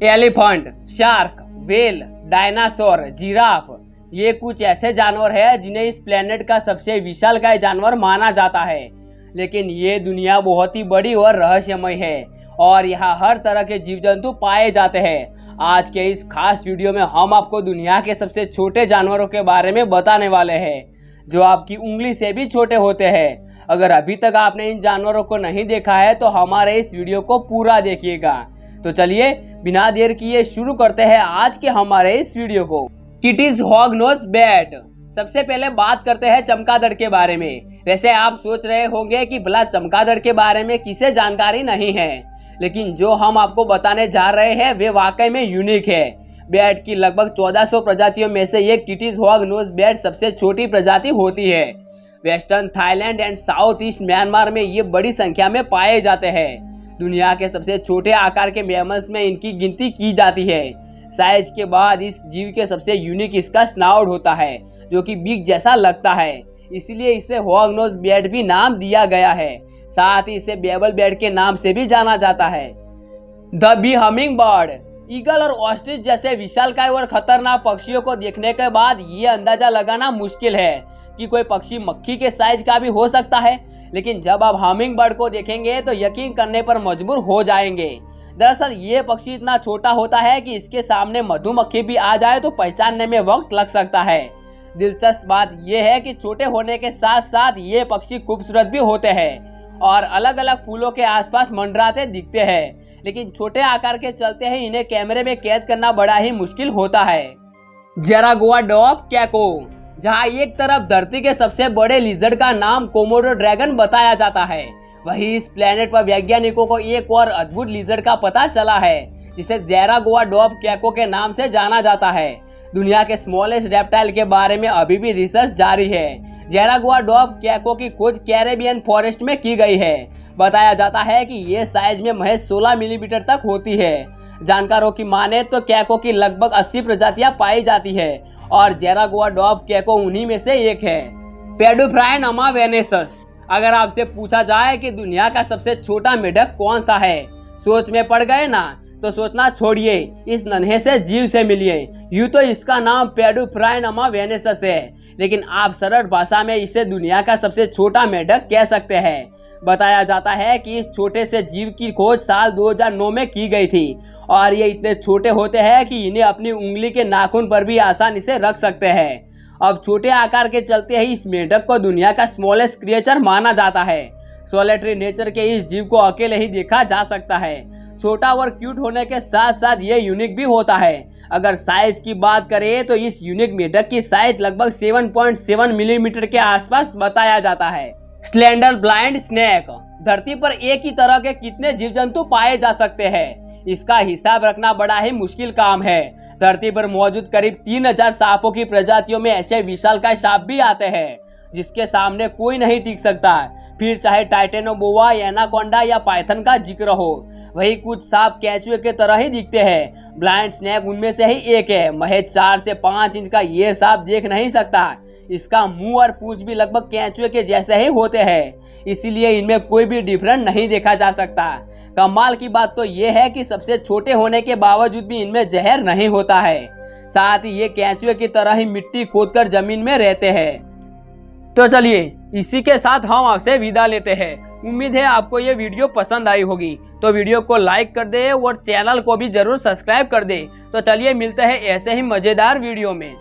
Elephant, shark, whale, dinosaur, giraffe, ये कुछ ऐसे जानवर हैं जिन्हें इस प्लेनेट का सबसे विशालकाय जानवर माना जाता है। लेकिन ये दुनिया बहुत ही बड़ी और रहस्यमय है और यहाँ हर तरह के जीव जंतु पाए जाते हैं। आज के इस खास वीडियो में हम आपको दुनिया के सबसे छोटे जानवरों के बारे में बताने वाले हैं, जो आपकी उंगली से भी छोटे होते हैं। अगर अभी तक आपने इन जानवरों को नहीं देखा है तो हमारे इस वीडियो को पूरा देखिएगा। तो चलिए बिना देर किए शुरू करते हैं आज के हमारे इस वीडियो को। Kitti's hognose bat. सबसे पहले बात करते हैं चमगादड़ के बारे में। वैसे आप सोच रहे होंगे कि भला चमगादड़ के बारे में किसे जानकारी नहीं है, लेकिन जो हम आपको बताने जा रहे हैं वे वाकई में यूनिक है। बैट की लगभग 1400 प्रजातियों में से ये किटीज हॉगनोज बैट सबसे छोटी प्रजाति होती है। Western Thailand and south east Myanmar में ये बड़ी संख्या में पाए जाते हैं। दुनिया के सबसे छोटे आकार के मैमल्स में इनकी गिनती की जाती है। साइज के बाद इस जीव के सबसे यूनिक इसका स्नाउट होता है, जो कि बीक जैसा लगता है, इसलिए इसे हॉगनोज बैट भी नाम दिया गया है। साथ ही इसे बेबल बैट के नाम से भी जाना जाता है। The bee hummingbird. Eagle और ऑस्ट्रिच जैसे विशालकाय और खतरनाक पक्षियों को देखने के बाद ये अंदाजा लगाना मुश्किल है कि कोई पक्षी मक्खी के साइज का भी हो सकता है, लेकिन जब आप हमिंग बर्ड को देखेंगे तो यकीन करने पर मजबूर हो जाएंगे। दरअसल ये पक्षी इतना छोटा होता है कि इसके सामने मधुमक्खी भी आ जाए तो पहचानने में वक्त लग सकता है। दिलचस्प बात यह है कि छोटे होने के साथ साथ ये पक्षी खूबसूरत भी होते हैं और अलग अलग फूलों के आसपास मंडराते दिखते हैं, लेकिन छोटे आकार के चलते ही इन्हें कैमरे में कैद करना बड़ा ही मुश्किल होता है। जरागुआ डॉग कैको। जहाँ एक तरफ धरती के सबसे बड़े लिजर्ड का नाम कोमोडो ड्रैगन बताया जाता है, वहीं इस प्लेनेट पर वैज्ञानिकों को एक और अद्भुत लिजर्ड का पता चला है, जिसे जरागुआ डॉग कैको के नाम से जाना जाता है। दुनिया के स्मॉलेस्ट रेप्टाइल के बारे में अभी भी रिसर्च जारी है। जरागुआ डॉग कैको की खोज कैरेबियन फॉरेस्ट में की गई है। बताया जाता है कि ये साइज में महज 16 मिलीमीटर तक होती है। जानकारों की माने तो कैको की लगभग 80 प्रजातियां पाई जाती है और जरागुआ डॉग कैको उन्हीं में से एक है। पेडोफ्राइन अमावेनेसस। अगर आपसे पूछा जाए कि दुनिया का सबसे छोटा मेढक कौन सा है, सोच में पड़ गए ना, तो सोचना छोड़िए, इस नन्हे से जीव से मिलिए। यूं तो इसका नाम पेडोफ्राइन अमावेनेसस है, लेकिन आप सरल भाषा में इसे दुनिया का सबसे छोटा मेढक कह सकते हैं। बताया जाता है कि इस छोटे से जीव की खोज साल 2009 में की गई थी और ये इतने छोटे होते हैं कि इन्हें अपनी उंगली के नाखून पर भी आसानी से रख सकते हैं। अब छोटे आकार के चलते ही इस मेढक को दुनिया का स्मॉलेस्ट क्रिएचर माना जाता है। सोलेटरी नेचर के इस जीव को अकेले ही देखा जा सकता है। छोटा और क्यूट होने के साथ साथ ये यूनिक भी होता है। अगर साइज की बात करें तो इस यूनिक मेढक की साइज लगभग 7.7 मिलीमीटर के आसपास बताया जाता है। Slender blind snake. धरती पर एक ही तरह के कितने जीव जंतु पाए जा सकते हैं, इसका हिसाब रखना बड़ा ही मुश्किल काम है। धरती पर मौजूद करीब 3000 सांपों की प्रजातियों में ऐसे विशालकाय सांप भी आते हैं जिसके सामने कोई नहीं टिक सकता, फिर चाहे टाइटेनोबोआ, एनाकोंडा या पाइथन का जिक्र हो। वही कुछ सांप केंचुए के तरह ही दिखते हैं। ब्लाइंड स्नेक उनमें से ही एक है। महज 4 से 5 इंच का ये सांप देख नहीं सकता। इसका मुंह और पूंछ भी लगभग केंचुए के जैसे ही होते हैं, इसीलिए इनमें कोई भी डिफरेंस नहीं देखा जा सकता। कमाल की बात तो ये है कि सबसे छोटे होने के बावजूद भी इनमें जहर नहीं होता है। साथ ही ये केंचुए की तरह ही मिट्टी खोदकर जमीन में रहते हैं। तो चलिए इसी के साथ हम आपसे विदा लेते हैं। उम्मीद है आपको ये वीडियो पसंद आई होगी, तो वीडियो को लाइक कर दे और चैनल को भी जरूर सब्सक्राइब कर दे। तो चलिए मिलते हैं ऐसे ही मजेदार वीडियो में।